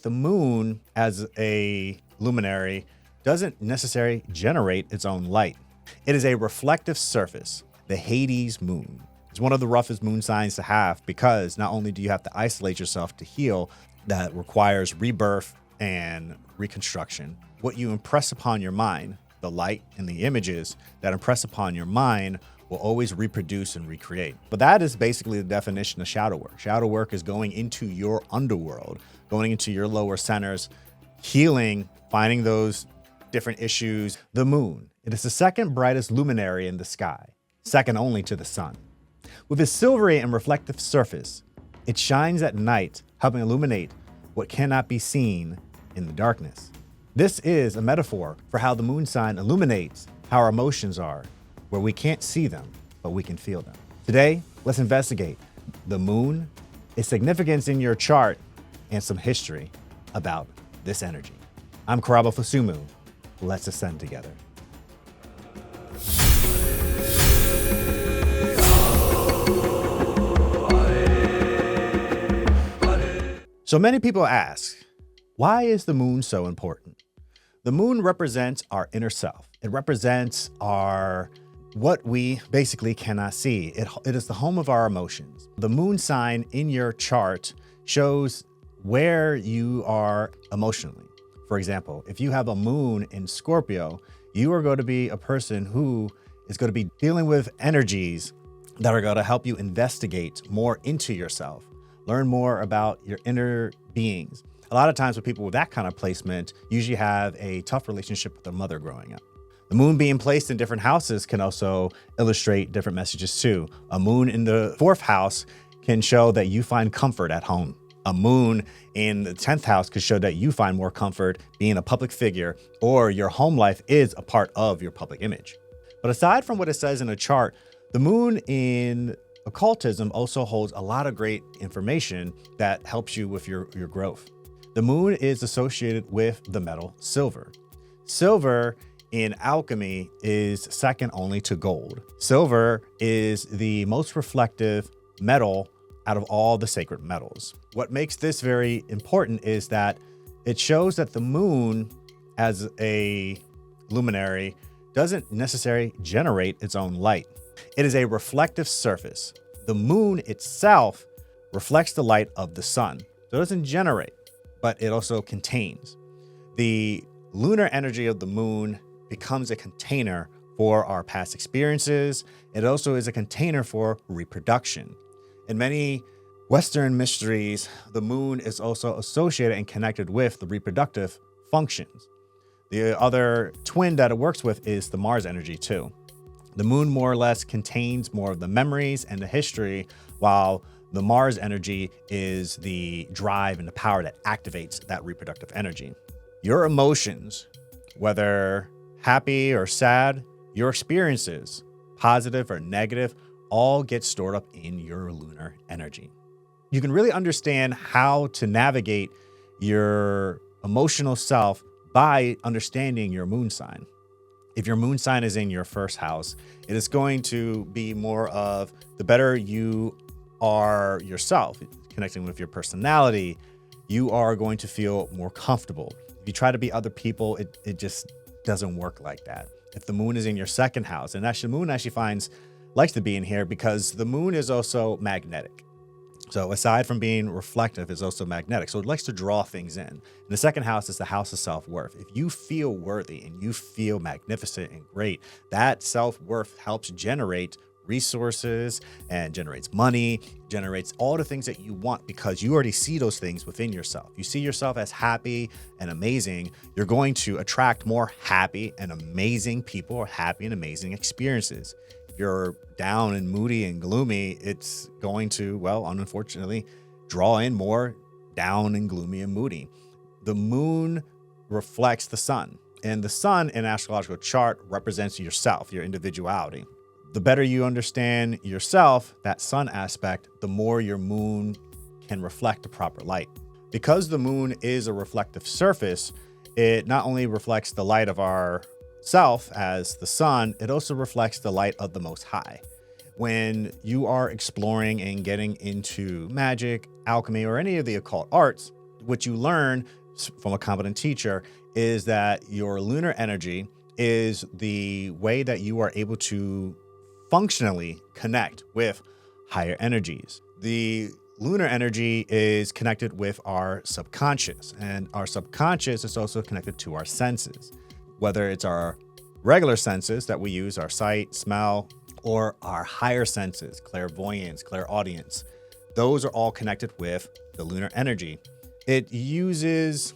the moon as a luminary doesn't necessarily generate its own light. It is a reflective surface, the Hades moon. It's one of the roughest moon signs to have because not only do you have to isolate yourself to heal, that requires rebirth and reconstruction. What you impress upon your mind, the light and the images that impress upon your mind will always reproduce and recreate. But that is basically the definition of shadow work. Shadow work is going into your underworld, going into your lower centers, healing, finding those different issues. The moon, it is the second brightest luminary in the sky, second only to the sun. With its silvery and reflective surface, it shines at night, helping illuminate what cannot be seen in the darkness. This is a metaphor for how the moon sign illuminates how our emotions are, where we can't see them, but we can feel them. Today, let's investigate the moon, its significance in your chart, and some history about this energy. I'm Karabo Fisummu. Let's ascend together. So many people ask, why is the moon so important? The moon represents our inner self. It represents what we basically cannot see. It is the home of our emotions. The moon sign in your chart shows where you are emotionally. For example, if you have a moon in Scorpio, you are going to be a person who is going to be dealing with energies that are going to help you investigate more into yourself, learn more about your inner beings. A lot of times with people with that kind of placement usually have a tough relationship with their mother growing up. The moon being placed in different houses can also illustrate different messages too. A moon in the 4th house can show that you find comfort at home. A moon in the 10th house could show that you find more comfort being a public figure, or your home life is a part of your public image. But aside from what it says in a chart, the moon in occultism also holds a lot of great information that helps you with your growth. The moon is associated with the metal silver. Silver in alchemy is second only to gold. Silver is the most reflective metal out of all the sacred metals. What makes this very important is that it shows that the moon as a luminary doesn't necessarily generate its own light. It is a reflective surface. The moon itself reflects the light of the sun. So it doesn't generate, but it also contains. The lunar energy of the moon becomes a container for our past experiences. It also is a container for reproduction. In many Western mysteries, the moon is also associated and connected with the reproductive functions. The other twin that it works with is the Mars energy too. The moon more or less contains more of the memories and the history, while the Mars energy is the drive and the power that activates that reproductive energy. Your emotions, whether happy or sad, your experiences, positive or negative, all get stored up in your lunar energy. You can really understand how to navigate your emotional self by understanding your moon sign. If your moon sign is in your 1st house, it is going to be more of the better you are yourself, connecting with your personality, you are going to feel more comfortable. If you try to be other people, it just doesn't work like that. If the moon is in your 2nd house, and actually the moon actually likes to be in here because the moon is also magnetic. So aside from being reflective, it's also magnetic. So it likes to draw things in. And the 2nd house is the house of self-worth. If you feel worthy and you feel magnificent and great, that self-worth helps generate resources and generates money, generates all the things that you want because you already see those things within yourself. You see yourself as happy and amazing. You're going to attract more happy and amazing people or happy and amazing experiences. If you're down and moody and gloomy, it's going to, well, unfortunately, draw in more down and gloomy and moody. The moon reflects the sun, and the sun in an astrological chart represents yourself, your individuality. The better you understand yourself, that sun aspect, the more your moon can reflect the proper light. Because the moon is a reflective surface, it not only reflects the light of our self as the sun, it also reflects the light of the Most High. When you are exploring and getting into magic, alchemy, or any of the occult arts, what you learn from a competent teacher is that your lunar energy is the way that you are able to functionally connect with higher energies. The lunar energy is connected with our subconscious, and our subconscious is also connected to our senses, whether it's our regular senses that we use, our sight, smell, or our higher senses, clairvoyance, clairaudience. Those are all connected with the lunar energy. It uses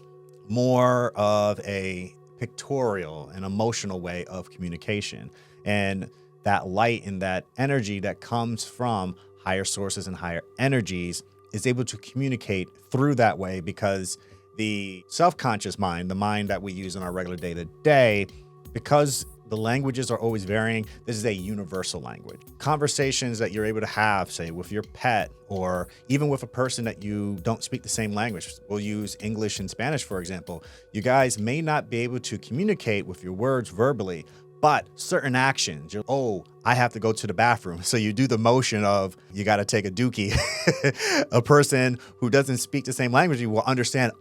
more of a pictorial and emotional way of communication. And that light and that energy that comes from higher sources and higher energies is able to communicate through that way, because the self-conscious mind, the mind that we use in our regular day-to-day, because the languages are always varying, this is a universal language. Conversations that you're able to have, say, with your pet, or even with a person that you don't speak the same language. We'll use English and Spanish, for example. You guys may not be able to communicate with your words verbally, but certain actions, I have to go to the bathroom. So you do the motion of, you got to take a dookie. A person who doesn't speak the same language, you will understand,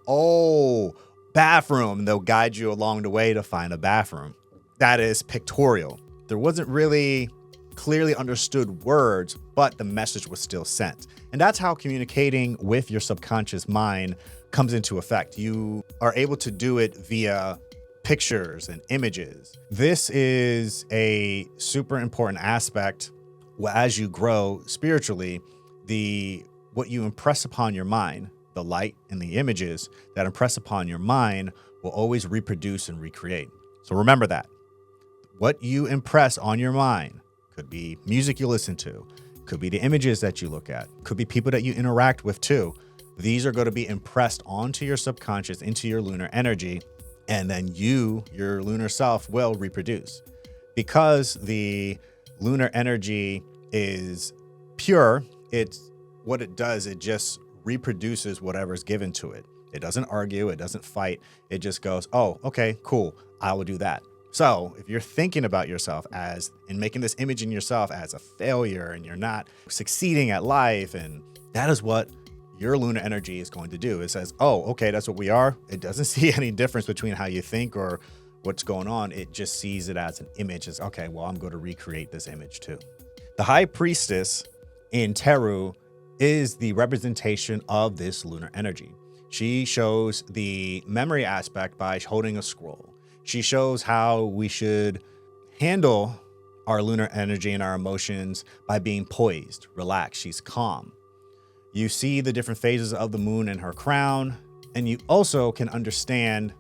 bathroom. And they'll guide you along the way to find a bathroom. That is pictorial. There wasn't really clearly understood words, but the message was still sent. And that's how communicating with your subconscious mind comes into effect. You are able to do it via pictures and images. This is a super important aspect as you grow spiritually. What you impress upon your mind, the light and the images that impress upon your mind, will always reproduce and recreate. So remember that. What you impress on your mind could be music you listen to, could be the images that you look at, could be people that you interact with too. These are going to be impressed onto your subconscious, into your lunar energy, and then your lunar self will reproduce. Because the lunar energy is pure, what it does, it just reproduces whatever's given to it. It doesn't argue, it doesn't fight. It just goes, oh, okay, cool, I will do that. So if you're thinking about yourself and making this image in yourself as a failure, and you're not succeeding at life, and that is what your lunar energy is going to do. It says, oh, okay, that's what we are. It doesn't see any difference between how you think or what's going on. It just sees it as an image. It's okay, well, I'm going to recreate this image too. The High Priestess in Teru is the representation of this lunar energy. She shows the memory aspect by holding a scroll. She shows how we should handle our lunar energy and our emotions by being poised, relaxed. She's calm. You see the different phases of the moon in her crown, and you also can understand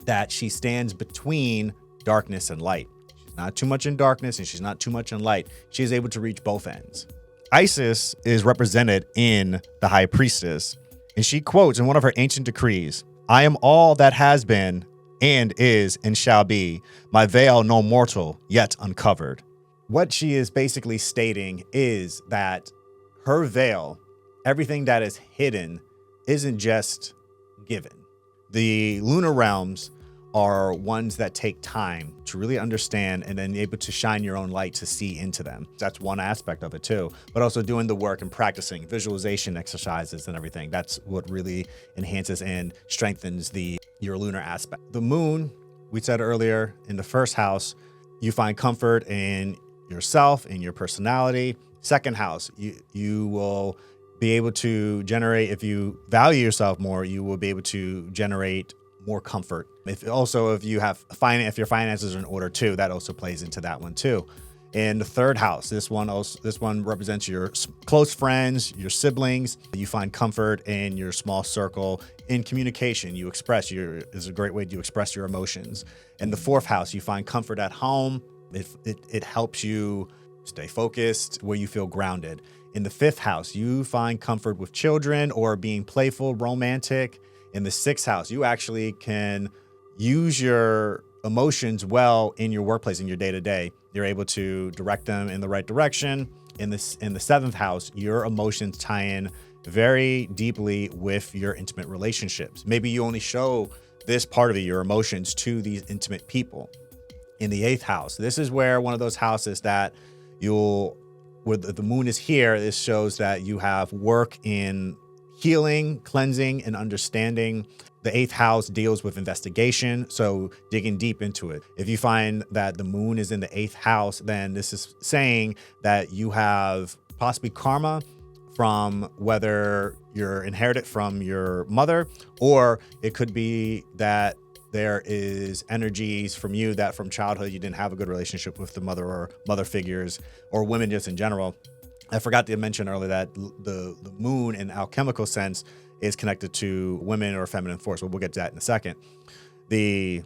that she stands between darkness and light. She's not too much in darkness and she's not too much in light. She is able to reach both ends. Isis is represented in the High Priestess, and she quotes in one of her ancient decrees, "I am all that has been and is and shall be, my veil no mortal yet uncovered." What she is basically stating is that her veil, everything that is hidden, isn't just given. The lunar realms are ones that take time to really understand, and then able to shine your own light to see into them. That's one aspect of it too, but also doing the work and practicing visualization exercises and everything. That's what really enhances and strengthens your lunar aspect. The moon, we said earlier, in the first house, you find comfort in yourself, in your personality. Second house, you will be able to generate, if you value yourself more, you will be able to generate more comfort. If you have if your finances are in order too, that also plays into that one too. In the third house, this one represents your close friends, your siblings. You find comfort in your small circle. In communication, you express is a great way to express your emotions. In the fourth house, you find comfort at home. It helps you stay focused, where you feel grounded. In the fifth house, you find comfort with children or being playful, romantic. In the sixth house, you actually can use your emotions well in your workplace, in your day-to-day. You're able to direct them in the right direction. In the seventh house, your emotions tie in very deeply with your intimate relationships. Maybe you only show this part of your emotions to these intimate people. In the eighth house, this is where one of those houses that where the moon is here, this shows that you have work in healing, cleansing, and understanding. The 8th house deals with investigation, so digging deep into it. If you find that the moon is in the 8th house, then this is saying that you have possibly karma from whether you're inherited from your mother, or it could be that there is energies from you that from childhood you didn't have a good relationship with the mother or mother figures, or women just in general. I forgot to mention earlier that the moon in alchemical sense is connected to women or feminine force, but we'll get to that in a second. The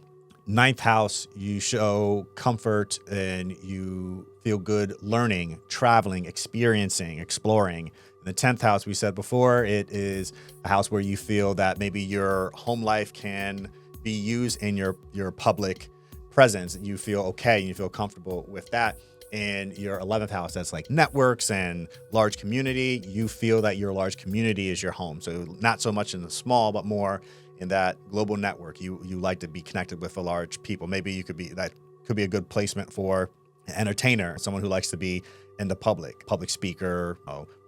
9th house, you show comfort and you feel good learning, traveling, experiencing, exploring. In the 10th house, we said before, it is a house where you feel that maybe your home life can be used in your public presence. You feel okay, and you feel comfortable with that. And your 11th house, that's like networks and large community. You feel that your large community is your home. So not so much in the small, but more in that global network. You like to be connected with a large people. Maybe that could be a good placement for an entertainer, someone who likes to be in the public speaker,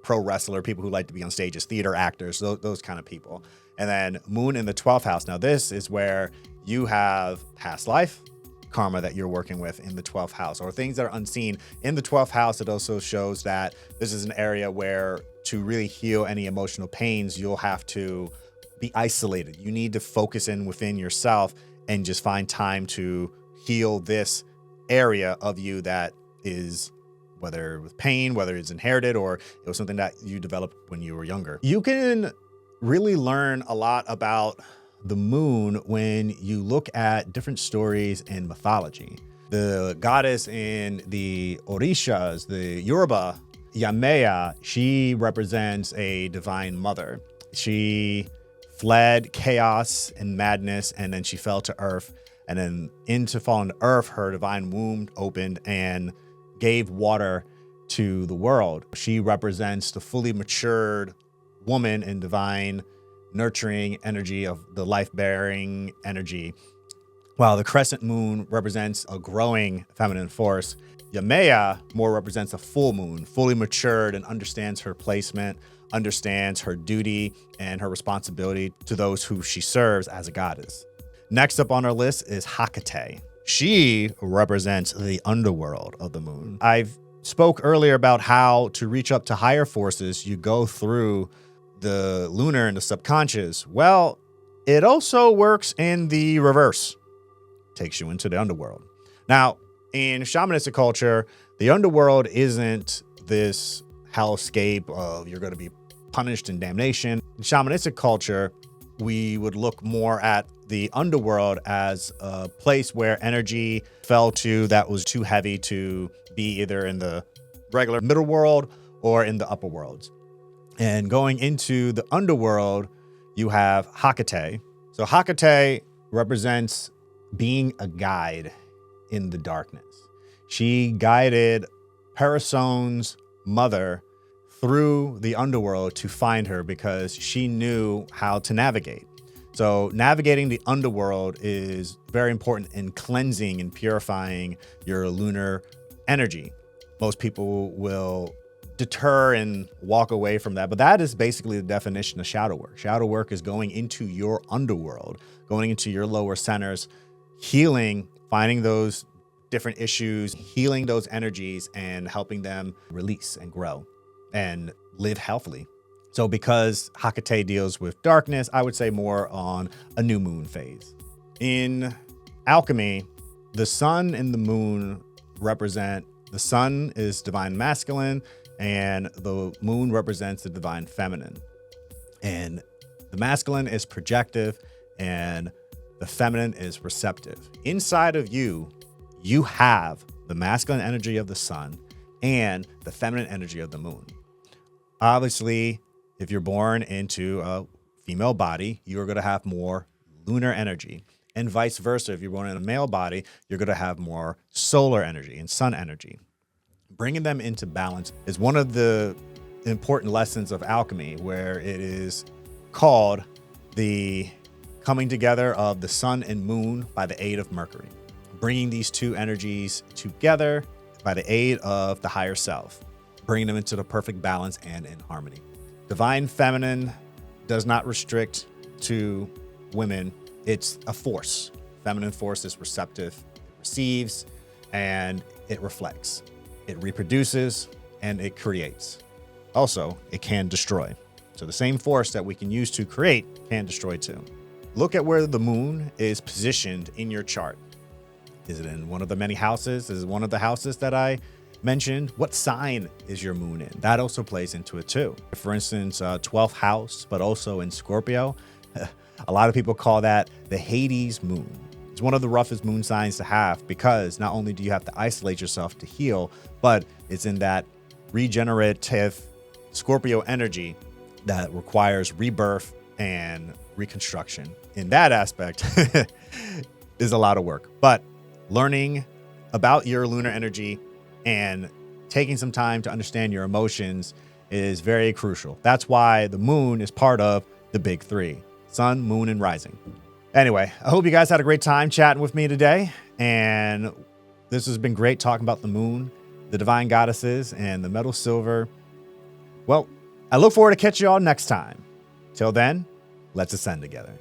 pro wrestler, people who like to be on stages, theater actors, those kind of people. And then moon in the 12th house. Now this is where you have past life karma that you're working with in the 12th house, or things that are unseen. In the 12th house, it also shows that this is an area where to really heal any emotional pains, you'll have to be isolated. You need to focus in within yourself and just find time to heal this area of you that is, whether with pain, whether it's inherited or it was something that you developed when you were younger. You can really learn a lot about the moon when you look at different stories in mythology. The goddess in the Orishas, the Yoruba, Yemaya, she represents a divine mother. She fled chaos and madness, and then she fell to earth. And then into fallen to earth, her divine womb opened and gave water to the world. She represents the fully matured woman in divine nurturing energy of the life-bearing energy, while the crescent moon represents a growing feminine force. Yemaya more represents a full moon, fully matured and understands her placement, understands her duty and her responsibility to those who she serves as a goddess. Next up on our list is Hecate. She represents the underworld of the moon. I've spoke earlier about how to reach up to higher forces, you go through the lunar and the subconscious. Well, it also works in the reverse. Takes you into the underworld. Now, in shamanistic culture, the underworld isn't this hellscape of you're going to be punished and damnation. In shamanistic culture, we would look more at the underworld as a place where energy fell to that was too heavy to be either in the regular middle world or in the upper worlds. And going into the underworld, you have Hecate. So Hecate represents being a guide in the darkness. She guided Parasone's mother through the underworld to find her because she knew how to navigate. So navigating the underworld is very important in cleansing and purifying your lunar energy. Most people will deter and walk away from that, but that is basically the definition of shadow work. Shadow work is going into your underworld, going into your lower centers, healing, finding those different issues, healing those energies and helping them release and grow and live healthily. So because Hecate deals with darkness, I would say more on a new moon phase. In alchemy, the sun and the moon represent, the sun is divine masculine and the moon represents the divine feminine. And the masculine is projective and the feminine is receptive. Inside of you, you have the masculine energy of the sun and the feminine energy of the moon. Obviously, if you're born into a female body, you're going to have more lunar energy, and vice versa. If you're born in a male body, you're going to have more solar energy and sun energy. Bringing them into balance is one of the important lessons of alchemy, where it is called the coming together of the sun and moon by the aid of Mercury. Bringing these two energies together by the aid of the higher self, bringing them into the perfect balance and in harmony. Divine feminine does not restrict to women. It's a force. Feminine force is receptive, it receives, and it reflects. It reproduces and it creates. Also, it can destroy. So the same force that we can use to create can destroy too. Look at where the moon is positioned in your chart. Is it in one of the many houses? Is it one of the houses that I mentioned? What sign is your moon in? That also plays into it too. For instance, 12th house, but also in Scorpio. A lot of people call that the Hades moon. It's one of the roughest moon signs to have because not only do you have to isolate yourself to heal, but it's in that regenerative Scorpio energy that requires rebirth and reconstruction. In that aspect is a lot of work, but learning about your lunar energy and taking some time to understand your emotions is very crucial. That's why the moon is part of the big three: sun, moon, and rising. Anyway, I hope you guys had a great time chatting with me today. And this has been great talking about the moon, the divine goddesses, and the metal silver. Well, I look forward to catching you all next time. Till then, let's ascend together.